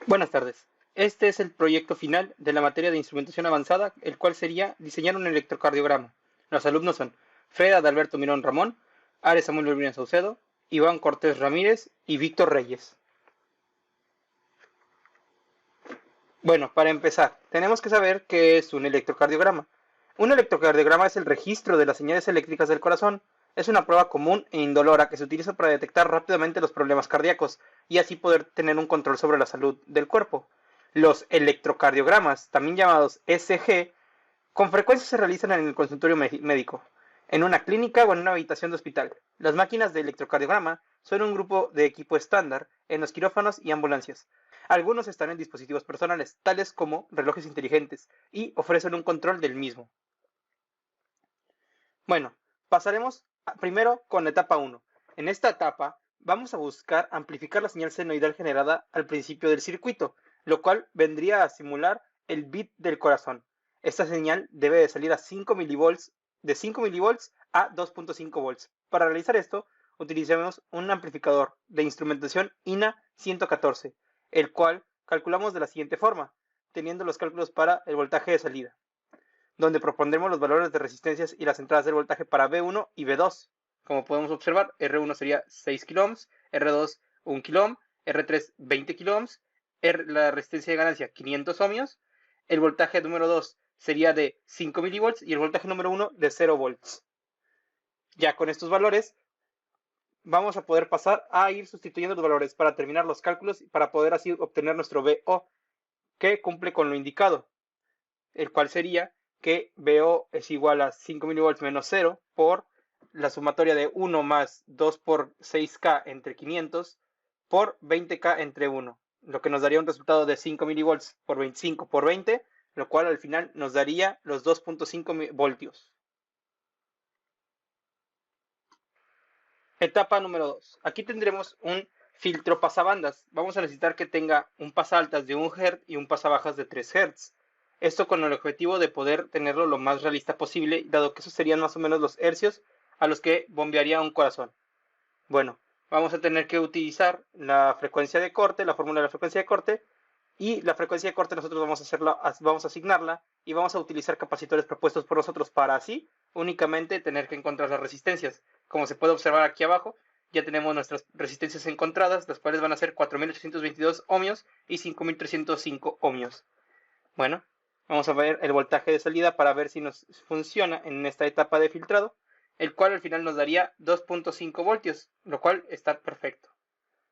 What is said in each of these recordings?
Buenas tardes. Este es el proyecto final de la materia de instrumentación avanzada, el cual sería diseñar un electrocardiograma. Los alumnos son Fred Adalberto Mirón Ramón, Ares Samuel Urbina Saucedo, Iván Cortés Ramírez y Víctor Reyes. Bueno, para empezar, tenemos que saber qué es un electrocardiograma. Un electrocardiograma es el registro de las señales eléctricas del corazón. Es una prueba común e indolora que se utiliza para detectar rápidamente los problemas cardíacos y así poder tener un control sobre la salud del cuerpo. Los electrocardiogramas, también llamados ECG, con frecuencia se realizan en el consultorio médico, en una clínica o en una habitación de hospital. Las máquinas de electrocardiograma son un grupo de equipo estándar en los quirófanos y ambulancias. Algunos están en dispositivos personales, tales como relojes inteligentes, y ofrecen un control del mismo. Bueno, pasaremos primero con la etapa 1. En esta etapa vamos a buscar amplificar la señal senoidal generada al principio del circuito, lo cual vendría a simular el beat del corazón. Esta señal debe de salir a 5 milivolts, de 5 milivolts a 2.5 volts. Para realizar esto, utilizaremos un amplificador de instrumentación INA 114, el cual calculamos de la siguiente forma, teniendo los cálculos para el voltaje de salida, donde propondremos los valores de resistencias y las entradas del voltaje para B1 y B2. Como podemos observar, R1 sería 6 kΩ, R2 1 kΩ, R3 20 kΩ, la resistencia de ganancia 500 ohmios, el voltaje número 2 sería de 5 milivolts y el voltaje número 1 de 0 volts. Ya con estos valores vamos a poder pasar a ir sustituyendo los valores para terminar los cálculos y para poder así obtener nuestro VO, que cumple con lo indicado, el cual sería que BO es igual a 5 milivolts menos 0 por la sumatoria de 1 más 2 por 6K entre 500 por 20K entre 1, lo que nos daría un resultado de 5 milivolts por 25 por 20, lo cual al final nos daría los 2.5 voltios. Etapa número 2. Aquí tendremos un filtro pasabandas. Vamos a necesitar que tenga un pasaltas de 1 Hz y un pasabajas de 3 Hz. Esto con el objetivo de poder tenerlo lo más realista posible, dado que esos serían más o menos los hercios a los que bombearía un corazón. Bueno, vamos a tener que utilizar la frecuencia de corte, la fórmula de la frecuencia de corte, y la frecuencia de corte nosotros vamos a asignarla y vamos a utilizar capacitores propuestos por nosotros para así únicamente tener que encontrar las resistencias. Como se puede observar aquí abajo, ya tenemos nuestras resistencias encontradas, las cuales van a ser 4822 ohmios y 5305 ohmios. Bueno, vamos a ver el voltaje de salida para ver si nos funciona en esta etapa de filtrado, el cual al final nos daría 2.5 voltios, lo cual está perfecto.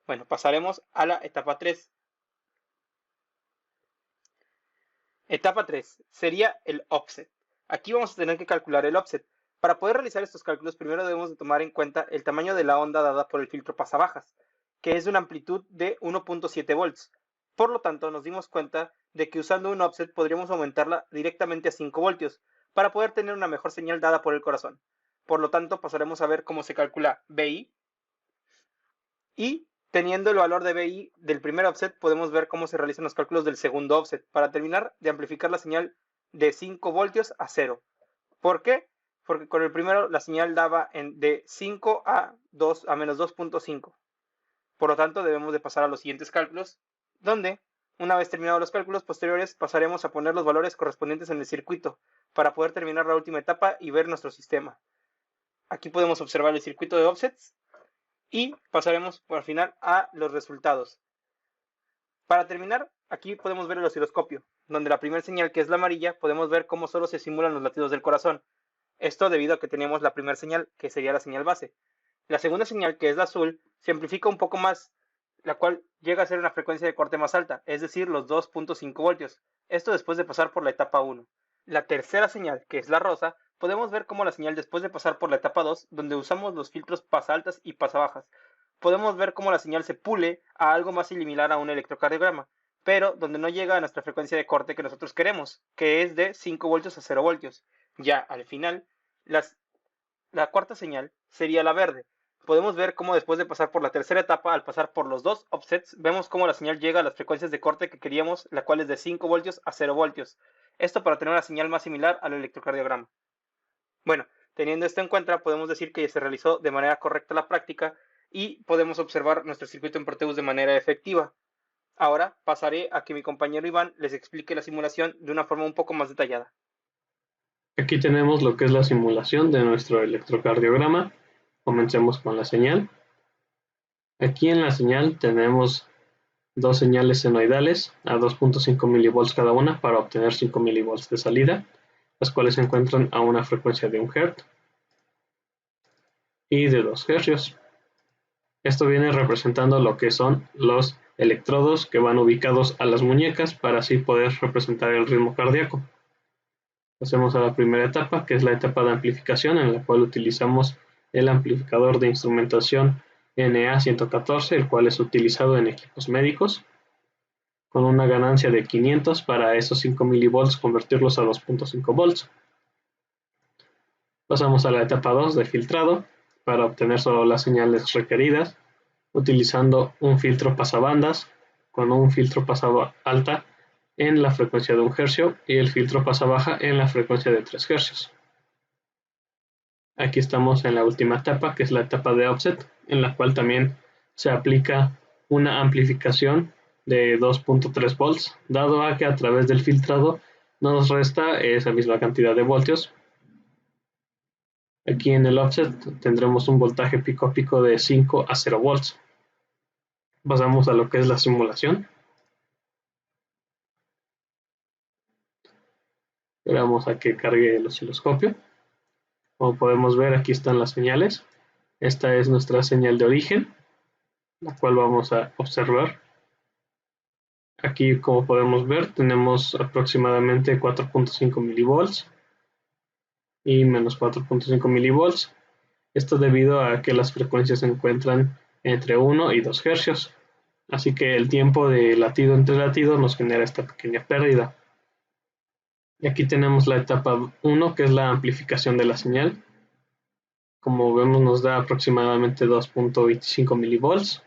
Bueno, pasaremos a la etapa 3. Etapa 3 sería el offset. Aquí vamos a tener que calcular el offset. Para poder realizar estos cálculos, primero debemos de tomar en cuenta el tamaño de la onda dada por el filtro pasabajas, que es de una amplitud de 1.7 volts. Por lo tanto, nos dimos cuenta de que usando un offset podríamos aumentarla directamente a 5 voltios para poder tener una mejor señal dada por el corazón. Por lo tanto, pasaremos a ver cómo se calcula BI y teniendo el valor de BI del primer offset, podemos ver cómo se realizan los cálculos del segundo offset para terminar de amplificar la señal de 5 voltios a 0. ¿Por qué? Porque con el primero la señal daba de 5 a 2 a menos 2.5. Por lo tanto, debemos de pasar a los siguientes cálculos, donde, una vez terminados los cálculos posteriores, pasaremos a poner los valores correspondientes en el circuito para poder terminar la última etapa y ver nuestro sistema. Aquí podemos observar el circuito de offsets y pasaremos por final a los resultados. Para terminar, aquí podemos ver el osciloscopio, donde la primera señal, que es la amarilla, podemos ver cómo solo se simulan los latidos del corazón. Esto debido a que tenemos la primera señal, que sería la señal base. La segunda señal, que es la azul, se amplifica un poco más, la cual llega a ser una frecuencia de corte más alta, es decir, los 2.5 voltios. Esto después de pasar por la etapa 1. La tercera señal, que es la rosa, podemos ver cómo la señal después de pasar por la etapa 2, donde usamos los filtros pasaltas y pasabajas, podemos ver cómo la señal se pule a algo más similar a un electrocardiograma, pero donde no llega a nuestra frecuencia de corte que nosotros queremos, que es de 5 voltios a 0 voltios. Ya al final, la cuarta señal sería la verde. Podemos ver cómo después de pasar por la tercera etapa, al pasar por los dos offsets, vemos cómo la señal llega a las frecuencias de corte que queríamos, la cual es de 5 voltios a 0 voltios. Esto para tener una señal más similar al electrocardiograma. Bueno, teniendo esto en cuenta, podemos decir que se realizó de manera correcta la práctica y podemos observar nuestro circuito en Proteus de manera efectiva. Ahora pasaré a que mi compañero Iván les explique la simulación de una forma un poco más detallada. Aquí tenemos lo que es la simulación de nuestro electrocardiograma. Comencemos con la señal. Aquí en la señal tenemos dos señales senoidales a 2.5 mV cada una para obtener 5 mV de salida, las cuales se encuentran a una frecuencia de 1 Hz y de 2 Hz. Esto viene representando lo que son los electrodos que van ubicados a las muñecas para así poder representar el ritmo cardíaco. Pasemos a la primera etapa, que es la etapa de amplificación, en la cual utilizamos el amplificador de instrumentación NA114, el cual es utilizado en equipos médicos, con una ganancia de 500 para esos 5 mV convertirlos a 2.5 volts. Pasamos a la etapa 2 de filtrado, para obtener solo las señales requeridas, utilizando un filtro pasabandas con un filtro pasaba alta en la frecuencia de 1 Hz y el filtro pasabaja en la frecuencia de 3 Hz. Aquí estamos en la última etapa, que es la etapa de offset, en la cual también se aplica una amplificación de 2.3 volts, dado a que a través del filtrado nos resta esa misma cantidad de voltios. Aquí en el offset tendremos un voltaje pico a pico de 5 a 0 volts. Pasamos a lo que es la simulación. Esperamos a que cargue el osciloscopio. Como podemos ver, aquí están las señales. Esta es nuestra señal de origen, la cual vamos a observar. Aquí, como podemos ver, tenemos aproximadamente 4.5 milivolts y menos 4.5 milivolts. Esto debido a que las frecuencias se encuentran entre 1 y 2 Hz. Así que el tiempo de latido entre latido nos genera esta pequeña pérdida. Y aquí tenemos la etapa 1, que es la amplificación de la señal. Como vemos, nos da aproximadamente 2.25 milivolts.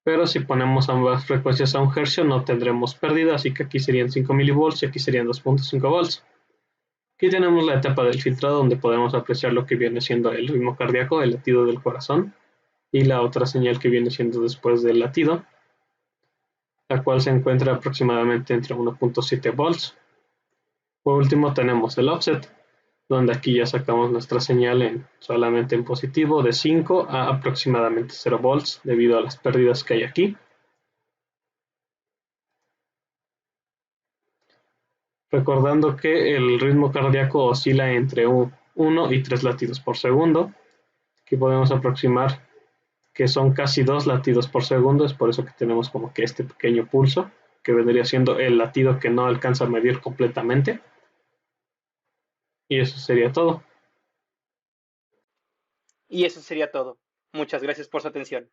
Pero si ponemos ambas frecuencias a 1 Hz no tendremos pérdida, así que aquí serían 5 milivolts y aquí serían 2.5 volts. Aquí tenemos la etapa del filtrado donde podemos apreciar lo que viene siendo el ritmo cardíaco, el latido del corazón, y la otra señal que viene siendo después del latido, la cual se encuentra aproximadamente entre 1.7 volts. Por último tenemos el offset, donde aquí ya sacamos nuestra señal solamente en positivo de 5 a aproximadamente 0 volts debido a las pérdidas que hay aquí. Recordando que el ritmo cardíaco oscila entre 1 y 3 latidos por segundo. Aquí podemos aproximar que son casi 2 latidos por segundo, es por eso que tenemos como que este pequeño pulso, que vendría siendo el latido que no alcanza a medir completamente. Y eso sería todo. Y eso sería todo. Muchas gracias por su atención.